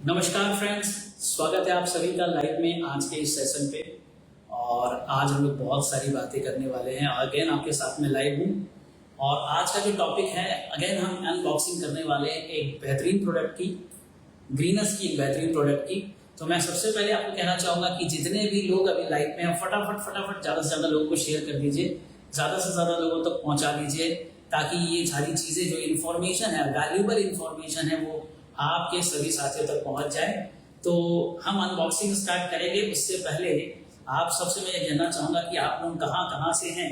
नमस्कार फ्रेंड्स, स्वागत है आप सभी का लाइव में आज के इस सेशन पे। और आज हम लोग बहुत सारी बातें करने वाले हैं। अगेन आपके साथ में लाइव हूँ और आज का जो टॉपिक है, अगेन हम अनबॉक्सिंग करने वाले हैं एक बेहतरीन प्रोडक्ट की, ग्रीनस की एक बेहतरीन प्रोडक्ट की। तो मैं सबसे पहले आपको कहना चाहूँगा कि जितने भी लोग अभी लाइव में हैं, फटाफट ज़्यादा से ज़्यादा लोगों को शेयर कर दीजिए, ज़्यादा से ज़्यादा लोगों तक पहुँचा दीजिए, ताकि ये सारी चीज़ें जो इन्फॉर्मेशन है, वैल्यूएबल इन्फॉर्मेशन है, वो आपके सभी साथियों तक पहुंच जाए। तो हम अनबॉक्सिंग स्टार्ट करेंगे। उससे पहले आप सबसे मैं ये जानना चाहूंगा कि आप लोग कहाँ से हैं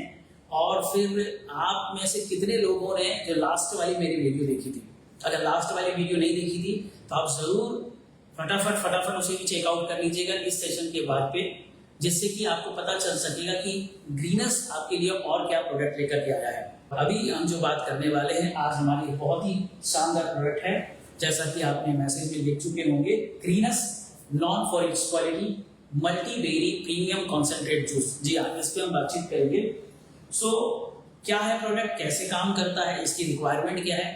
और फिर आप में से कितने लोगों ने जो लास्ट वाली मेरी वीडियो देखी थी। अगर लास्ट वाली वीडियो नहीं देखी थी तो आप जरूर फटाफट उसे भी चेकआउट कर लीजिएगा इस सेशन के बाद पे, जिससे कि आपको पता चल सकेगा कि ग्रीनस आपके लिए और क्या प्रोडक्ट लेकर के आया है। अभी हम जो बात करने वाले हैं, आज हमारी बहुत ही शानदार प्रोडक्ट है, जैसा कि आपने मैसेज में देख चुके होंगे। Greens known for its quality multiberry premium concentrate juice. जी हाँ, इस पे हम बातचीत करेंगे। क्या है प्रोडक्ट, कैसे काम करता है, इसकी रिक्वायरमेंट क्या है।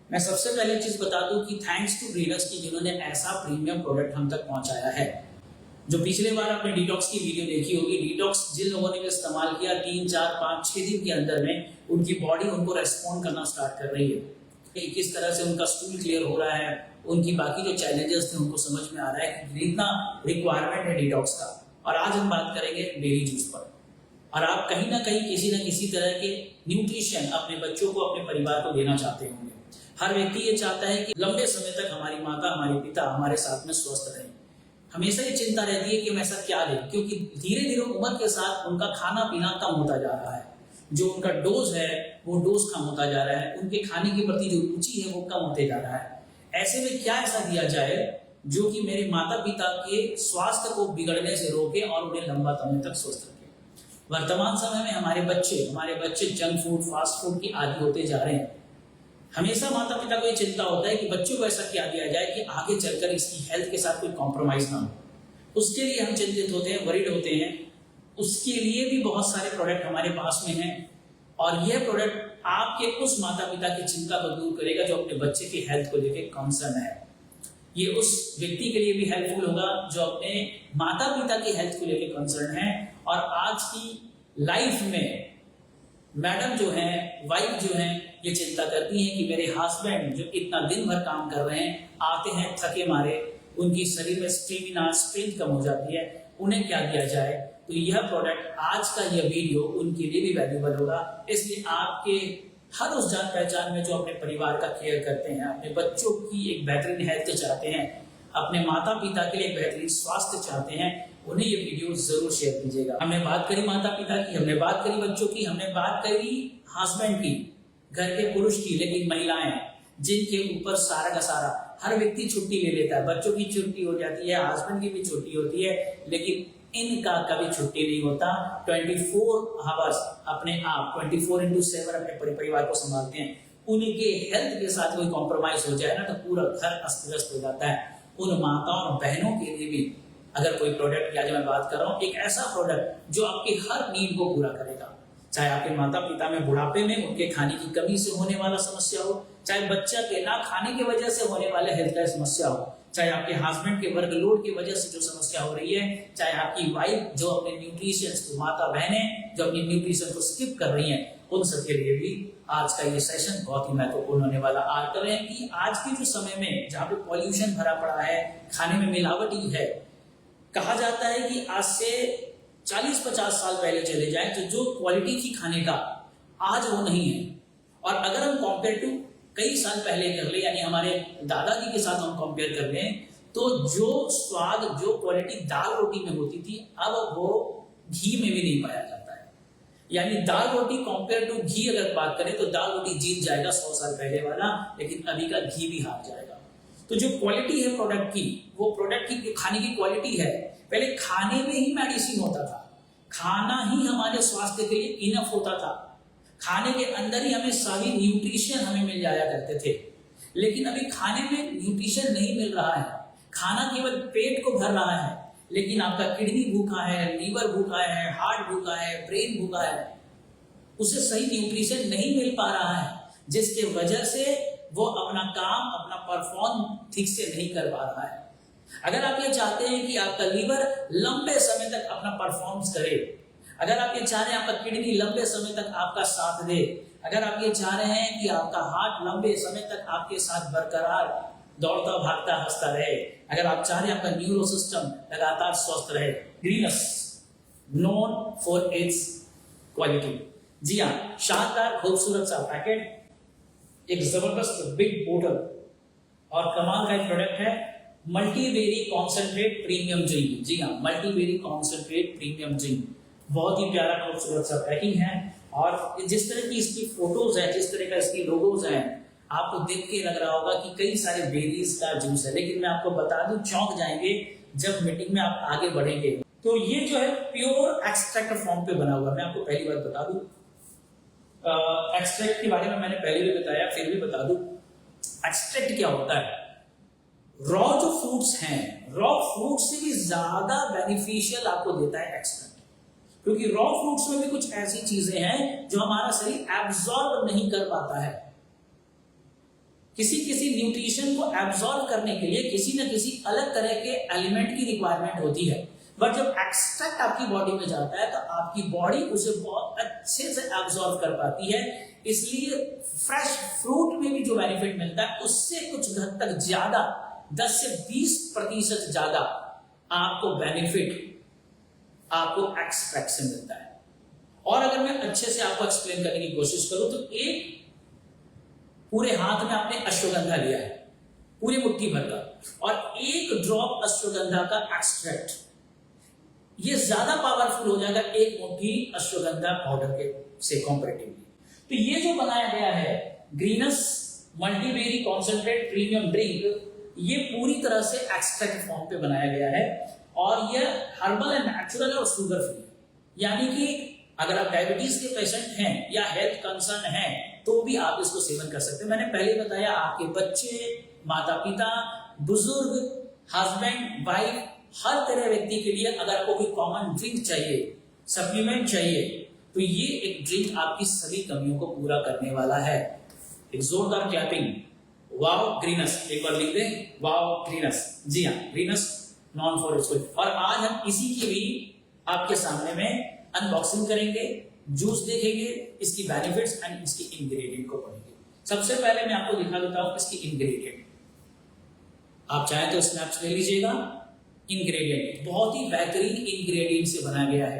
मैं सबसे पहले चीज बता दूं कि थैंक्स टू ग्रीनस की जिन्होंने ऐसा प्रीमियम प्रोडक्ट हम तक पहुंचाया है। जो पिछले बार आपने डिटॉक्स की वीडियो देखी होगी, डिटॉक्स जिन लोगों ने भी इस्तेमाल किया 3, 4, 5, 6 दिन के अंदर में उनकी बॉडी उनको रेस्पॉन्ड करना स्टार्ट कर रही है कि किस तरह से उनका स्टूल क्लियर हो रहा है, उनकी बाकी जो चैलेंजेस थे उनको समझ में आ रहा है कि कितना रिक्वायरमेंट है डिटॉक्स का। और आज हम बात करेंगे बेरी जूस पर। और आप कहीं ना कहीं किसी न किसी तरह के न्यूट्रिशन अपने बच्चों को, अपने परिवार को देना चाहते होंगे। हर व्यक्ति ये चाहता है कि लंबे समय तक हमारी माता, हमारे पिता हमारे साथ में स्वस्थ रहें। हमेशा ये चिंता रहती है कि हम ऐसा क्या लें, क्योंकि धीरे धीरे उम्र के साथ उनका खाना पीना कम होता जा रहा है, जो उनका डोज है वो डोज कम होता जा रहा है, उनके खाने के प्रति जो रुचि है वो कम होते जा रहा है। ऐसे में क्या ऐसा दिया जाए जो कि मेरे माता पिता के स्वास्थ्य को बिगड़ने से रोके और उन्हें लंबा समय तक स्वस्थ रखे। वर्तमान समय में हमारे बच्चे जंक फूड, फास्ट फूड की आदी होते जा रहे हैं। हमेशा माता पिता को ये चिंता होता है कि बच्चों को ऐसा क्या दिया जाए कि आगे चलकर इसकी हेल्थ के साथ कोई कॉम्प्रोमाइज ना हो। उसके लिए हम चिंतित होते हैं, वरीड होते हैं। उसके लिए भी बहुत सारे प्रोडक्ट हमारे पास में हैं और यह प्रोडक्ट आपके उस माता पिता की चिंता को दूर करेगा जो अपने बच्चे की हेल्थ को लेकर कंसर्न है। ये उस व्यक्ति के लिए भी हेल्पफुल होगा जो अपने माता पिता की हेल्थ को लेकर कंसर्न है। और आज की लाइफ में मैडम जो है, वाइफ जो है, ये चिंता करती है कि मेरे हस्बैंड जो इतना दिन भर काम कर रहे हैं, आते हैं थके मारे, उनकी शरीर में स्टेमिना, स्ट्रेंथ कम हो जाती है, उन्हें क्या दिया जाए। तो यह प्रोडक्ट, आज का यह वीडियो उनके लिए भी वैल्यूबल होगा। इसलिए आपके हर उस जान पहचान में जो अपने परिवार का केयर करते हैं, अपने बच्चों की एक बेहतरीन हेल्थ चाहते हैं, अपने माता पिता के लिए एक बेहतरीन स्वास्थ्य चाहते हैं, उन्हें ये वीडियो जरूर शेयर कीजिएगा। हमने बात करी माता पिता की, हमने बात करी बच्चों की, हमने बात करी हस्बैंड की, घर के पुरुष की, लेकिन महिलाएं जिनके ऊपर सारा का सारा हर व्यक्ति छुट्टी ले लेता है, बच्चों की छुट्टी हो जाती है, हस्बैंड की भी छुट्टी होती है, लेकिन इनका कभी छुट्टी नहीं होता। 24 आवर्स अपने आप 24/7 अपने परिवार को संभालते हैं। उनके हेल्थ के साथ कोई कॉम्प्रोमाइज हो जाए ना तो पूरा घर अस्त व्यस्त हो जाता है। उन माताओं और बहनों के लिए भी अगर कोई प्रोडक्ट की आज मैं बात कर रहा हूँ, एक ऐसा प्रोडक्ट जो आपकी हर नीड को पूरा करेगा। चाहे आपके माता पिता में बुढ़ापे में उनके खाने की कमी से होने वाला समस्या हो, चाहे बच्चा के ना खाने की वजह से होने वाले हेल्थ का समस्या हो, चाहे आपके हस्बैंड के वर्कलोड की वजह से जो समस्या हो रही है, चाहे आपकी वाइफ जो अपने न्यूट्रिशन को, माता बहनें जो अपनी न्यूट्रिशन को स्किप कर रही हैं, उन सबके लिए भी आज का ये सेशन बहुत ही महत्वपूर्ण होने वाला। आज कर रहे हैं कि आज के जो समय में जहाँ पे पॉल्यूशन भरा पड़ा है, खाने में मिलावटी है, कहा जाता है कि आज से 40-50 साल पहले चले जाए तो जो क्वालिटी थी खाने का आज वो नहीं है। और अगर हम कंपेयर टू कई साल पहले कर ले, यानी हमारे दादाजी के साथ हम कंपेयर कर लें, तो जो स्वाद, जो क्वालिटी दाल रोटी में होती थी, अब वो घी में भी नहीं पाया जाता है। यानी दाल रोटी कंपेयर टू घी अगर बात करें तो दाल रोटी जीत जाएगा 100 साल पहले वाला, लेकिन अभी का घी भी हार जाएगा। तो जो क्वालिटी है प्रोडक्ट की, वो प्रोडक्ट की खाने की क्वालिटी है। पहले खाने में ही मेडिसिन होता था, खाना ही हमारे स्वास्थ्य के लिए इनफ होता था, खाने के अंदर ही हमें सभी न्यूट्रिशन हमें मिल जाया करते थे। लेकिन अभी खाने में न्यूट्रिशन नहीं मिल रहा है, खाना केवल पेट को भर रहा है, लेकिन आपका किडनी भूखा है, लीवर भूखा है, हार्ट भूखा है, ब्रेन भूखा है, उसे सही न्यूट्रिशन नहीं मिल पा रहा है, जिसके वजह से वो अपना काम, अपना परफॉर्म ठीक से नहीं कर पा रहा है। अगर आप ये चाहते हैं कि आपका लीवर लंबे समय तक अपना परफॉर्मेंस करे, अगर आप ये चाह रहे हैं आपका किडनी लंबे समय तक आपका साथ दे, अगर आप ये चाह रहे हैं कि आपका हार्ट लंबे समय तक आपके साथ बरकरार दौड़ता भागता हंसता रहे, अगर आप चाह रहे हैं आपका न्यूरो सिस्टम लगातार स्वस्थ रहे, Greens known for its quality. जी हाँ, शानदार खूबसूरत सा पैकेट, एक जबरदस्त बिग बोतल और कमाल का एक प्रोडक्ट है मल्टीबेरी कॉन्सेंट्रेट प्रीमियम ड्रिंक। जी हाँ, मल्टीबेरी कॉन्सेंट्रेट प्रीमियम ड्रिंक, बहुत ही प्यारा खूबसूरत सा पैकिंग है। और जिस तरह की इसकी फोटोज है, जिस तरह का इसकी लोगोस है, आपको देख के लग रहा होगा कि कई सारे बेरीज का जूस है, लेकिन मैं आपको बता दूं चौंक जाएंगे जब मीटिंग में आप आगे बढ़ेंगे। तो ये जो है प्योर एक्सट्रैक्ट फॉर्म पे बना हुआ। मैं आपको पहली बार बता दूं, एक्सट्रैक्ट के बारे में मैंने पहले भी बताया, फिर भी बता दूं एक्सट्रैक्ट क्या होता है। रॉ जो फ्रूट्स हैं, रॉ फ्रूट से भी ज्यादा बेनिफिशियल आपको देता है एक्सट्रैक्ट, क्योंकि रॉ फ्रूट्स में भी कुछ ऐसी चीजें हैं जो हमारा शरीर एब्जॉर्ब नहीं कर पाता है। किसी किसी न्यूट्रिशन को एब्जॉर्ब करने के लिए किसी न किसी अलग तरह के एलिमेंट की रिक्वायरमेंट होती है, बट जब एक्सट्रैक्ट आपकी बॉडी में जाता है तो आपकी बॉडी उसे बहुत अच्छे से एब्जॉर्ब कर पाती है। इसलिए फ्रेश फ्रूट में भी जो बेनिफिट मिलता है उससे कुछ हद तक ज्यादा, 10 से 20% ज्यादा आपको बेनिफिट आपको एक्सट्रैक्ट से मिलता है। और अगर मैं अच्छे से आपको एक्सप्लेन करने की कोशिश करूं तो एक पूरे हाथ में आपने अश्वगंधा लिया है, पूरी मुट्ठी भर का, और एक ड्रॉप अश्वगंधा का एक्सट्रैक्ट, ये ज्यादा पावरफुल हो जाएगा एक मुट्ठी अश्वगंधा पाउडर के से कंपैरेटिवली। तो ये जो बनाया गया है ग्रीनस मल्टीबेरी कॉन्सेंट्रेट प्रीमियम ड्रिंक, ये पूरी तरह से एक्सट्रैक्ट फॉर्म पे बनाया गया है और यह हर्बल एंड नेचुरल और शुगर फ्री। यानी कि अगर आप डायबिटीज के पेशेंट हैं या हेल्थ कंसर्न हैं तो भी आप इसको सेवन कर सकते हैं। मैंने पहले बताया आपके बच्चे, माता पिता, बुजुर्ग, हस्बैंड, वाइफ, हर तरह व्यक्ति के लिए अगर आपको कोई कॉमन ड्रिंक चाहिए, सप्लीमेंट चाहिए, तो ये एक ड्रिंक आपकी सभी कमियों को पूरा करने वाला है। एक जोरदार क्लैपिंग, वाओ ग्रीनस, एक बार लिख दें, वाओ ग्रीनस। जी हाँ, ग्रीनस नॉन फॉर इट्स। और आज हम इसी की भी आपके सामने में अनबॉक्सिंग करेंगे, जूस देखेंगे, इसकी बेनिफिट्स एंड इसकी इंग्रेडिएंट को पढ़ेंगे। सबसे पहले मैं आपको दिखा देता हूं इसकी इंग्रेडिएंट। आप चाहें तो स्नैप्स ले लीजिएगा। इंग्रेडिएंट बहुत ही बेहतरीन इंग्रेडिएंट से बनाया गया है।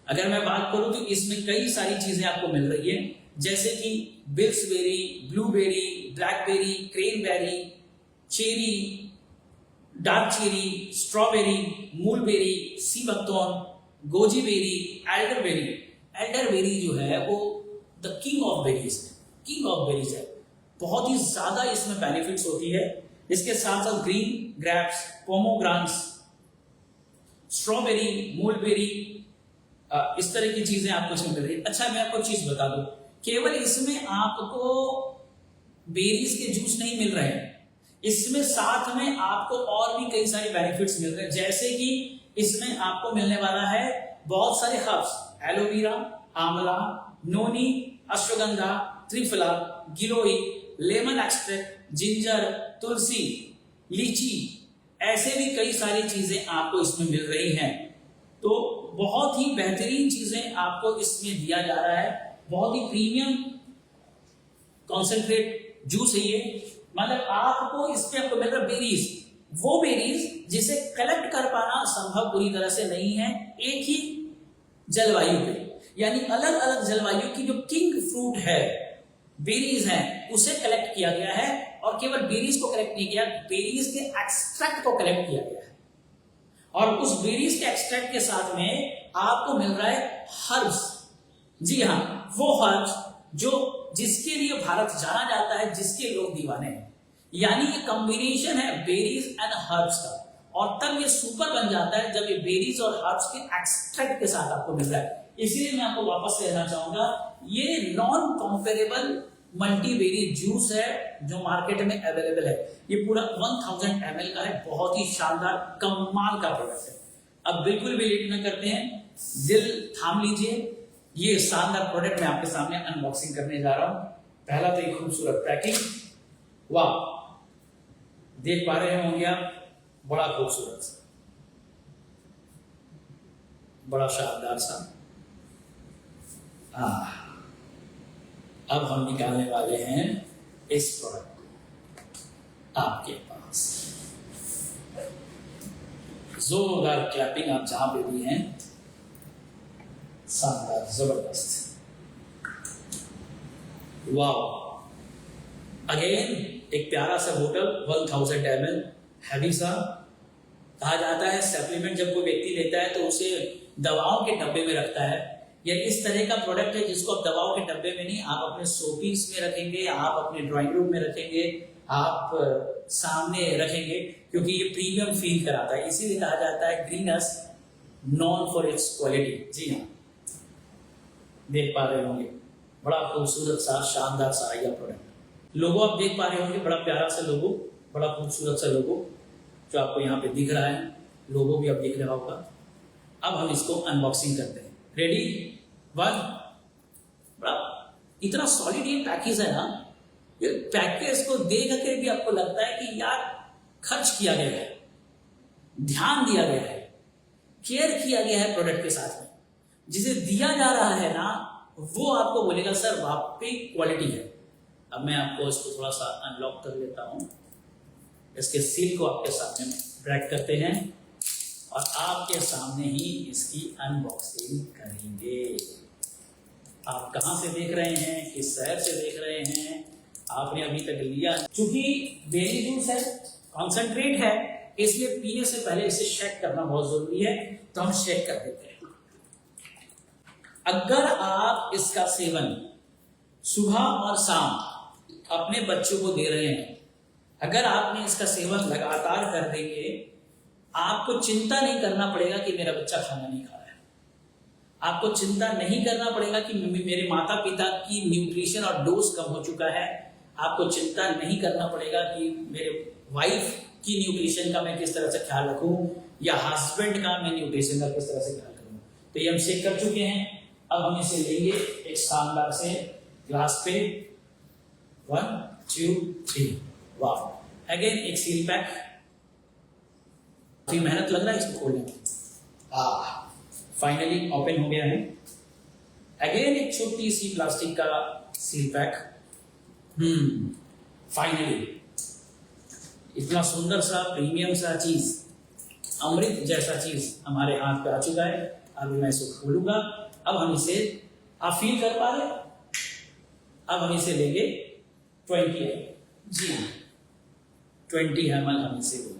अगर मैं बात करूं तो इसमें कई सारी चीजें आपको मिल रही है, जैसे कि bilberry, blueberry, blackberry, cranberry, cherry, dark cherry, strawberry, mulberry, sea buckthorn, goji berry, elderberry. Elderberry जो है वो द किंग ऑफ बेरीज है, किंग ऑफ बेरीज है। बहुत ही ज्यादा इसमें बेनिफिट्स होती है। इसके साथ साथ ग्रीन ग्रेप्स, पोमोग्रांट्स, स्ट्रॉबेरी, मूलबेरी, इस तरह की चीजें आपको इसमें मिल रही है। अच्छा, मैं आपको चीज बता दूं, केवल इसमें आपको बेरीज के जूस नहीं मिल रहे हैं, इसमें साथ में आपको और भी कई सारे बेनिफिट्स मिल रहे हैं। जैसे कि इसमें आपको मिलने वाला है बहुत सारे herbs, aloe vera, amla, noni, ashwagandha, triphala, giloy, lemon extract, ginger, tulsi, lychee, ऐसे भी कई सारी चीजें आपको इसमें मिल रही हैं। तो बहुत ही बेहतरीन चीजें आपको इसमें दिया जा रहा है। बहुत ही प्रीमियम कॉन्सेंट्रेट जूस है ये। मतलब आपको इस पे आपको मिल रहा है बेरीज, वो बेरीज जिसे कलेक्ट कर पाना संभव पूरी तरह से नहीं है एक ही जलवायु पे। यानी अलग अलग जलवायु की जो किंग फ्रूट है, बेरीज हैं, उसे कलेक्ट किया गया है। और केवल बेरीज को कलेक्ट नहीं किया, बेरीज के एक्सट्रैक्ट को कलेक्ट किया गया है। और उस बेरीज के एक्सट्रैक्ट के साथ में आपको मिल रहा है हर्ब्स। जी हाँ, वो हर्ब्स जो जिसके लिए भारत जाना जाता है, जिसके लोग दीवाने हैं। यानी ये कॉम्बिनेशन है बेरीज एंड हर्ब्स का, और तब ये सुपर बन जाता है जब ये बेरीज और हर्ब्स के एक्सट्रैक्ट के साथ आपको मिल रहा है। इसीलिए मैं आपको वापस कहना चाहूंगा, ये नॉन कंपेरेबल मल्टीबेरी जूस है जो मार्केट में अवेलेबल है। ये पूरा 1000 ml का है, बहुत ही शानदार कमाल का प्रोडक्ट है। अब बिल्कुल भी लेट न करते हैं, दिल थाम लीजिए। ये शानदार प्रोडक्ट मैं आपके सामने अनबॉक्सिंग करने जा रहा हूं। पहला तो एक खूबसूरत पैकिंग, वाह, देख पा रहे होंगे आप, बड़ा खूबसूरत सा, बड़ा शानदार सा। अब हम निकालने वाले हैं इस प्रोडक्ट को आपके पास। जोरदार क्लैपिंग आप जहां पे भी हैं, शानदार, जबरदस्त, वाओ। अगेन एक प्यारा सा बोतल 1000 ml, हैवी सा। कहा जाता है सप्लीमेंट जब कोई व्यक्ति लेता है तो उसे दवाओं के डब्बे में रखता है। यह इस तरह का प्रोडक्ट है जिसको आप दवाओं के डब्बे में नहीं, आप अपने शोपीस में रखेंगे, आप अपने ड्राइंग रूम में रखेंगे, आप सामने रखेंगे, क्योंकि ये प्रीमियम फील कराता है। इसीलिए कहा जाता है Greens known for its quality. जी हाँ, देख पा रहे होंगे बड़ा खूबसूरत सा, शानदार सा यह प्रोडक्ट। लोगो आप देख पा रहे होंगे, बड़ा प्यारा सा लोगो, बड़ा खूबसूरत सा लोगो जो आपको यहाँ पे दिख रहा है। लोगो भी आप दिख रहा होगा। अब हम इसको अनबॉक्सिंग करते हैं। Ready, one. बड़ा इतना सॉलिड ये पैकेज है ना, ये पैकेज को देख कर भी आपको लगता है कि यार खर्च किया गया है, ध्यान दिया गया है, केयर किया गया है प्रोडक्ट के साथ में। जिसे दिया जा रहा है ना, वो आपको बोलेगा सर वाकई क्वालिटी है। अब मैं आपको इसको थोड़ा सा अनलॉक कर लेता हूं। इसके सील को आपके सामने ब्रेक करते हैं और आपके सामने ही इसकी अनबॉक्सिंग करेंगे। आप कहां से देख रहे हैं, किस शहर से देख रहे हैं, आपने अभी तक लिया। चूंकि बेरी जूस है, कॉन्सेंट्रेट है, इसलिए पीने से पहले इसे शेक करना बहुत जरूरी है, तो हम शेक कर देते हैं। अगर आप इसका सेवन सुबह और शाम अपने बच्चों को दे रहे हैं, अगर आपने इसका सेवन लगातार कर देंगे, आपको चिंता नहीं करना पड़ेगा कि मेरा बच्चा खाना नहीं खा रहा है। आपको चिंता नहीं करना पड़ेगा कि मेरे माता पिता की न्यूट्रिशन और डोज कम हो चुका है। आपको चिंता नहीं करना पड़ेगा कि मेरे वाइफ की न्यूट्रिशन का मैं किस तरह से ख्याल रखूं, या हस्बैंड का मैं न्यूट्रिशन का किस तरह से ख्याल करूं। तो ये हम चेक कर चुके हैं। अब हम इसे लेंगे एक शानदार से ग्लास पे। 1 2 3, वाह। अगेन एक सील पैक, काफी मेहनत लग रहा है इसको खोलने में। फाइनली ओपन हो गया है। अगेन एक छोटी सी प्लास्टिक का सील पैक। फाइनली इतना सुंदर सा प्रीमियम सा चीज, अमृत जैसा चीज हमारे हाथ पे आ चुका है। अभी मैं इसको खोलूंगा। अब हम इसे, आप फील कर पा रहे, अब हम इसे लेंगे 20 ml। जी हाँ, 20 ml हम इसे लेंगे।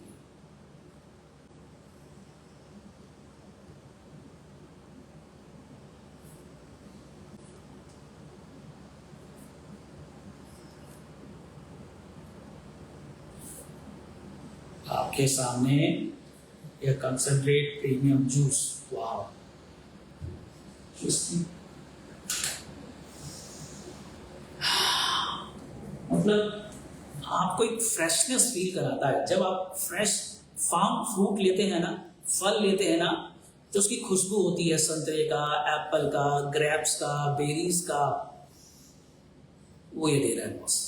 आपके सामने यह कंसंट्रेट प्रीमियम जूस, वाह। मतलब आपको एक फ्रेशनेस फील कराता है। जब आप फ्रेश फार्म फ्रूट लेते हैं ना, फल लेते हैं ना, तो उसकी खुशबू होती है संतरे का, एप्पल का, ग्रेप्स का, बेरीज का, वो ये दे रहा है बॉस।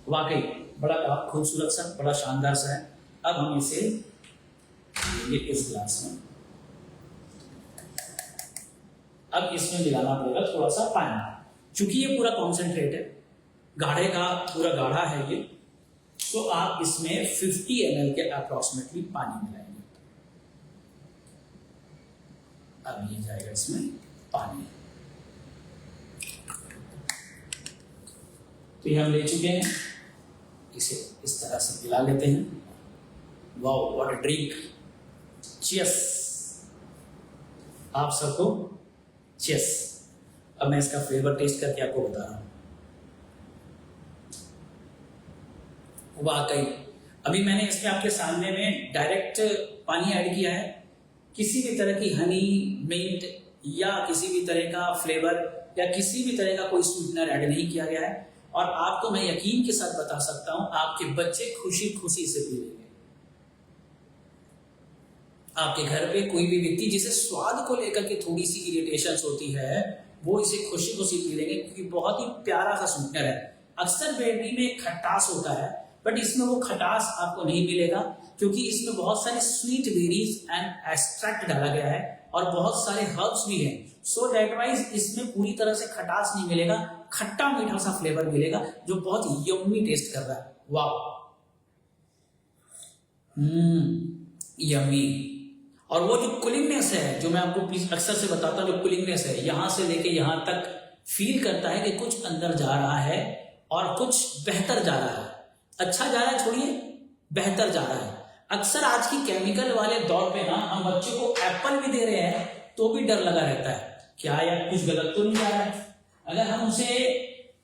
वाकई बड़ा खूबसूरत सा, बड़ा शानदार सा है। अब हम इसे लेंगे इस ग्लास में। अब इसमें मिलाना पड़ेगा थोड़ा सा पानी, चूंकि ये पूरा कॉन्सेंट्रेट है, गाढ़े का पूरा गाढ़ा है ये, तो आप इसमें 50 ml के अप्रोक्सीमेटली पानी मिलाएंगे। अब ये जाएगा इसमें पानी। तो ये हम ले चुके हैं, इसे इस तरह से पिला लेते हैं। Wow, what a drink. Cheers आप सबको, चीयर्स। अब मैं इसका फ्लेवर टेस्ट करके आपको बता रहा हूं। वाकई अभी मैंने इसमें आपके सामने में डायरेक्ट पानी ऐड किया है, किसी भी तरह की हनी, मिंट या किसी भी तरह का फ्लेवर या किसी भी तरह का कोई स्वीटनर ऐड नहीं किया गया है। और आपको मैं यकीन के साथ बता सकता हूं, आपके बच्चे खुशी खुशी से पी लेंगे। आपके घर पे कोई भी व्यक्ति जिसे स्वाद को लेकर के थोड़ी सी इरिटेशन होती है, वो इसे खुशी खुशी पी लेंगे, क्योंकि बहुत ही प्यारा सा स्वीटनर है। अक्सर बेबी में खटास होता है, बट इसमें वो खटास आपको नहीं मिलेगा, क्योंकि इसमें बहुत सारे स्वीट बेरीज एंड एक्सट्रैक्ट डाला गया है और बहुत सारे हर्ब्स भी हैं। सो दैट वाइज इसमें पूरी तरह से खटास नहीं मिलेगा, खट्टा मीठा सा फ्लेवर मिलेगा जो बहुत यम्मी टेस्ट कर रहा है। वाह, यम्मी। और वो जो कूलिंगनेस है, जो मैं आपको प्लीज अक्सर से बताता हूँ, जो कूलिंगनेस है यहां से लेके यहां तक फील करता है कि कुछ अंदर जा रहा है और कुछ बेहतर जा रहा है। अच्छा जा रहा है छोड़िए, बेहतर जा रहा है। अक्सर आज की केमिकल वाले दौर पे ना हम बच्चों को एप्पल भी दे रहे हैं तो भी डर लगा रहता है, क्या यार कुछ गलत तो नहीं जा रहा है। अगर हम उसे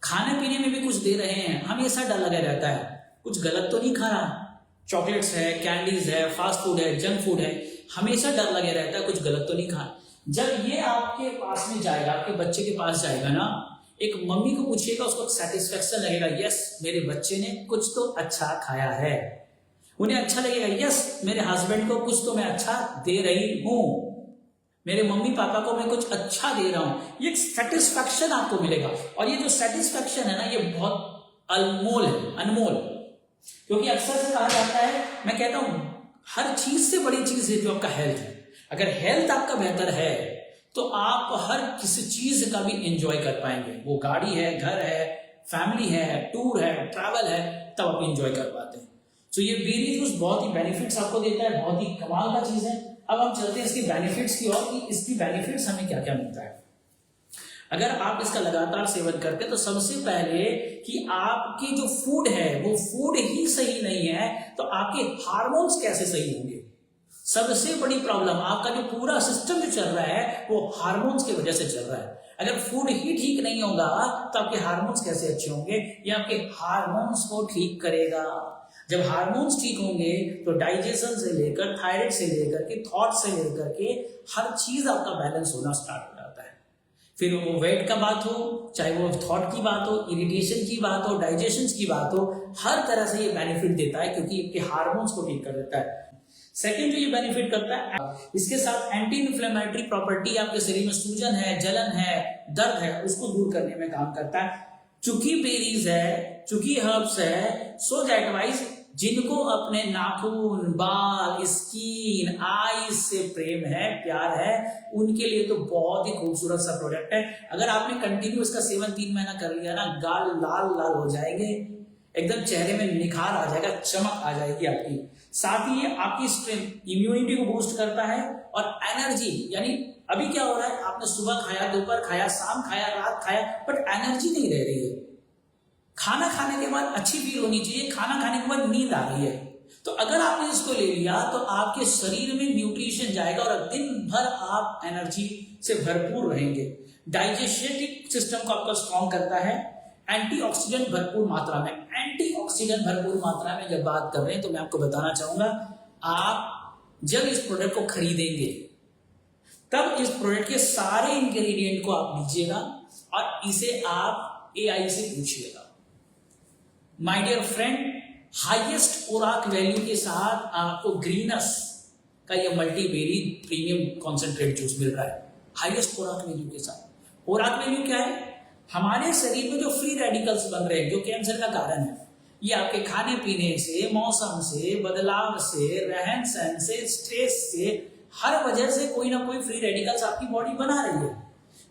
खाने पीने में भी कुछ दे रहे हैं, हमेशा डर लगा रहता है कुछ गलत तो नहीं खा रहा। चॉकलेट्स है, कैंडीज है, फास्ट फूड है, जंक फूड है, हमेशा डर लगे रहता है कुछ गलत तो नहीं खा। जब ये आपके पास में जाएगा, आपके बच्चे के पास जाएगा ना, एक मम्मी को पूछिएगा, उसको सेटिस्फेक्शन लगेगा, यस मेरे बच्चे ने कुछ तो अच्छा खाया है। उन्हें अच्छा लगेगा, यस मेरे हस्बैंड को कुछ तो मैं अच्छा दे रही हूं, मेरे मम्मी पापा को मैं कुछ अच्छा दे रहा हूं। ये सेटिस्फेक्शन आपको मिलेगा। और ये जो सेटिस्फेक्शन है ना, ये बहुत अनमोल है, अनमोल। क्योंकि अक्सर से कहा जाता है, मैं कहता हूं हर चीज से बड़ी चीज है जो आपका हेल्थ है। अगर हेल्थ आपका बेहतर है तो आप हर किसी चीज का भी एंजॉय कर पाएंगे। वो गाड़ी है, घर है, फैमिली है, टूर है, ट्रैवल है, तब आप एंजॉय कर पाते हैं। तो ये बेरी जूस बहुत ही बेनिफिट्स आपको देता है, बहुत ही कमाल का चीज है। अब हम चलते हैं इसकी बेनिफिट्स की ओर कि इसकी बेनिफिट्स हमें क्या क्या मिलता है। अगर आप इसका लगातार सेवन करते हैं तो सबसे पहले कि आपकी जो फूड है वो फूड ही सही नहीं है तो आपके हार्मोन्स कैसे सही होंगे। सबसे बड़ी प्रॉब्लम, आपका जो पूरा सिस्टम जो चल रहा है वो हार्मोन्स की वजह से चल रहा है। अगर फूड ही ठीक नहीं होगा तो आपके हार्मोन्स कैसे अच्छे होंगे। ये आपके हार्मोन्स को ठीक करेगा। जब हार्मोन्स ठीक होंगे तो डाइजेशन से लेकर, थायराइड से लेकर के, थॉट से लेकर के हर चीज आपका बैलेंस होना स्टार्ट हो जाता है। फिर वो वेट का बात हो, चाहे वो थॉट की बात हो, इरिटेशन की बात हो, डाइजेशन की बात हो, हर तरह से ये बेनिफिट देता है क्योंकि आपके हार्मोन्स को ठीक कर देता है। सेकेंड जो ये बेनिफिट करता है, इसके साथ एंटी इन्फ्लेमेटरी प्रॉपर्टी, आपके शरीर में सूजन है, जलन है, दर्द है, उसको दूर करने में काम करता है। चूंकि बेरीज है, चूंकि हर्ब्स है, सो दैट वाइज जिनको अपने नाखून, बाल, स्किन, आईज से प्रेम है, प्यार है, उनके लिए तो बहुत ही खूबसूरत सा प्रोडक्ट है। अगर आपने कंटिन्यू इसका सेवन 3 महीना कर लिया ना, गाल लाल लाल हो जाएंगे, एकदम चेहरे में निखार आ जाएगा, चमक आ जाएगी आपकी। साथ ही ये आपकी स्ट्रेंथ, इम्यूनिटी को बूस्ट करता है और एनर्जी, यानी अभी क्या हो रहा है, आपने सुबह खाया, दोपहर खाया, शाम खाया, रात खाया, बट एनर्जी नहीं रह रही है। खाना खाने के बाद अच्छी फील होनी चाहिए, खाना खाने के बाद नींद आ रही है। तो अगर आपने इसको ले लिया तो आपके शरीर में न्यूट्रिशन जाएगा और दिन भर आप एनर्जी से भरपूर रहेंगे। डाइजेस्टिव सिस्टम को आपका स्ट्रॉन्ग करता है। एंटीऑक्सीडेंट भरपूर मात्रा में, एंटीऑक्सीडेंट भरपूर मात्रा में जब बात कर रहे हैं तो मैं आपको बताना चाहूंगा, आप जब इस प्रोडक्ट को खरीदेंगे तब इस प्रोडक्ट के सारे इंग्रेडिएंट को आप लीजिएगा और इसे आप एआई से पूछिएगा। My dear friend, highest ORAC value के साथ आपको ग्रीनस का यह मल्टीबेरी प्रीमियम कॉन्सेंट्रेट जूस मिल रहा है, हाईएस्ट ओराक वैल्यू के साथ। ओराक वैल्यू क्या है? हमारे शरीर में जो फ्री रेडिकल्स बन रहे हैं, जो कैंसर का कारण है, ये आपके खाने पीने से, मौसम से, बदलाव से, रहन सहन से, स्ट्रेस से, हर वजह से कोई ना कोई फ्री रेडिकल्स आपकी बॉडी बना रही है।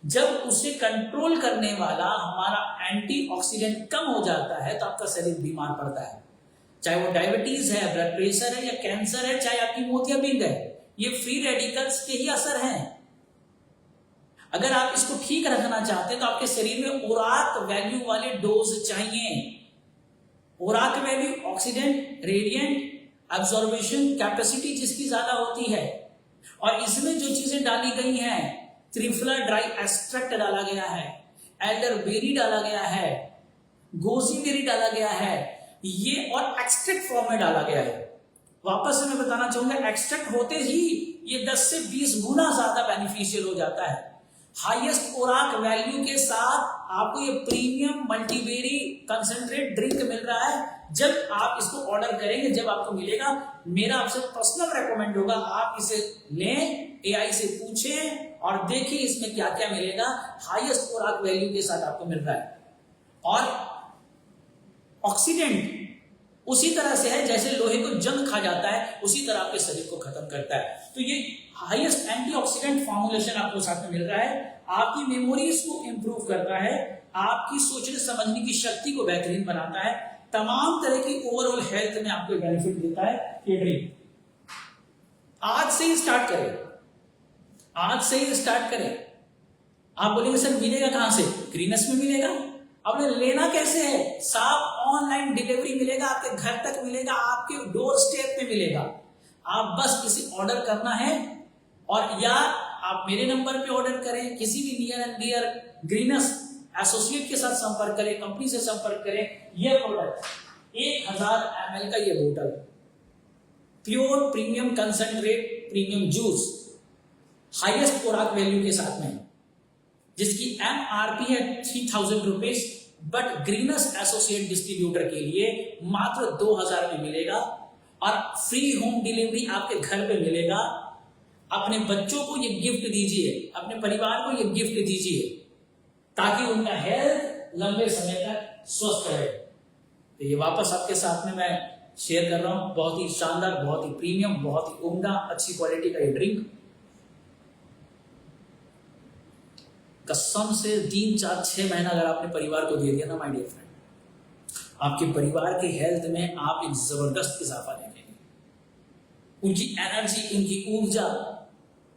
जब उसे कंट्रोल करने वाला हमारा एंटीऑक्सीडेंट कम हो जाता है तो आपका शरीर बीमार पड़ता है। चाहे वो डायबिटीज है, ब्लड प्रेशर है या कैंसर है, चाहे आपकी मोतियाबिंद है, ये फ्री रेडिकल्स के ही असर है। अगर आप इसको ठीक रखना चाहते हैं तो आपके शरीर में ओराक वैल्यू वाले डोज चाहिए। ORAC value oxidant, radiant, absorption capacity जिसकी ज्यादा होती है, और इसमें जो चीजें डाली गई हैं, त्रिफला ड्राई एक्सट्रैक्ट डाला गया है, एल्डरबेरी डाला गया है, गोजी बेरी डाला गया है, ये और एक्सट्रैक्ट फॉर्म में डाला गया है। वापस से मैं बताना चाहूंगा, एक्सट्रैक्ट होते ही ये 10 से 20 गुना ज्यादा बेनिफिशियल हो जाता है। हाईएस्ट ओराक वैल्यू के साथ आपको ये प्रीमियम मल्टीबेरी कंसंट्रेट ड्रिंक मिल रहा है। जब आप इसको ऑर्डर करेंगे, जब आपको मिलेगा, मेरा आपसे पर्सनल रेकमेंड होगा, आप इसे लें, एआई से पूछें और देखिए इसमें क्या क्या मिलेगा। हाईएस्ट ओराक वैल्यू के साथ आपको मिल रहा है। और ऑक्सीडेंट उसी तरह से है जैसे लोहे को जंग खा जाता है, उसी तरह आपके शरीर को खत्म करता है। तो ये हाईएस्ट एंटीऑक्सीडेंट फॉर्मुलेशन आपको साथ में मिल रहा है, आपकी मेमोरीज को इंप्रूव करता है, आपकी सोचने समझने की शक्ति को बेहतरीन बनाता है, तमाम तरह की ओवरऑल हेल्थ में आपको बेनिफिट देता है ये ड्रिंक। आज से ही स्टार्ट करें, आज से ही स्टार्ट करें। आप बोलेंगे सर मिलेगा कहां से? ग्रीनस में मिलेगा। आपने लेना कैसे है? साफ ऑनलाइन डिलीवरी मिलेगा, आपके घर तक मिलेगा, आपके डोर स्टेप पे मिलेगा। आप बस किसी ऑर्डर करना है, और या आप मेरे नंबर पे ऑर्डर करें, किसी भी near and dear Greens associate के साथ संपर्क करें, कंपनी से संपर्क करें। यह प्रोडक्ट 1000 ml का ये बोतल pure premium concentrate premium juice highest खुराक वैल्यू के साथ में, जिसकी MRP है 3000 rupees, but Greens associate distributor के लिए मात्र 2000 में मिलेगा, और फ्री होम डिलीवरी आपके घर पे मिलेगा। अपने बच्चों को ये गिफ्ट दीजिए, अपने परिवार को ये गिफ्ट दीजिए, ताकि उनका हेल्थ लंबे समय तक स्वस्थ रहे। तो ये वापस आपके साथ में मैं शेयर कर रहा हूं, बहुत ही शानदार, बहुत ही प्रीमियम, बहुत ही उम्दा, अच्छी क्वालिटी का ये ड्रिंक। कसम से 3, 4, 6 महीना अगर आपने परिवार को दे दिया ना माय डियर फ्रेंड, आपके परिवार के हेल्थ में आप एक जबरदस्त इजाफा देखेंगे। उनकी एनर्जी, उनकी ऊर्जा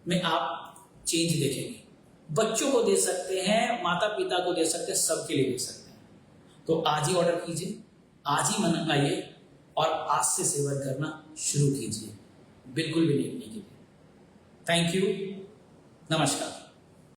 में आप चेंज देखेंगे। बच्चों को दे सकते हैं, माता पिता को दे सकते हैं, सबके लिए दे सकते हैं। तो आज ही ऑर्डर कीजिए, आज ही मंगाइए, और आज से सेवन करना शुरू कीजिए, बिल्कुल भी नहीं कीजिए। थैंक यू, नमस्कार।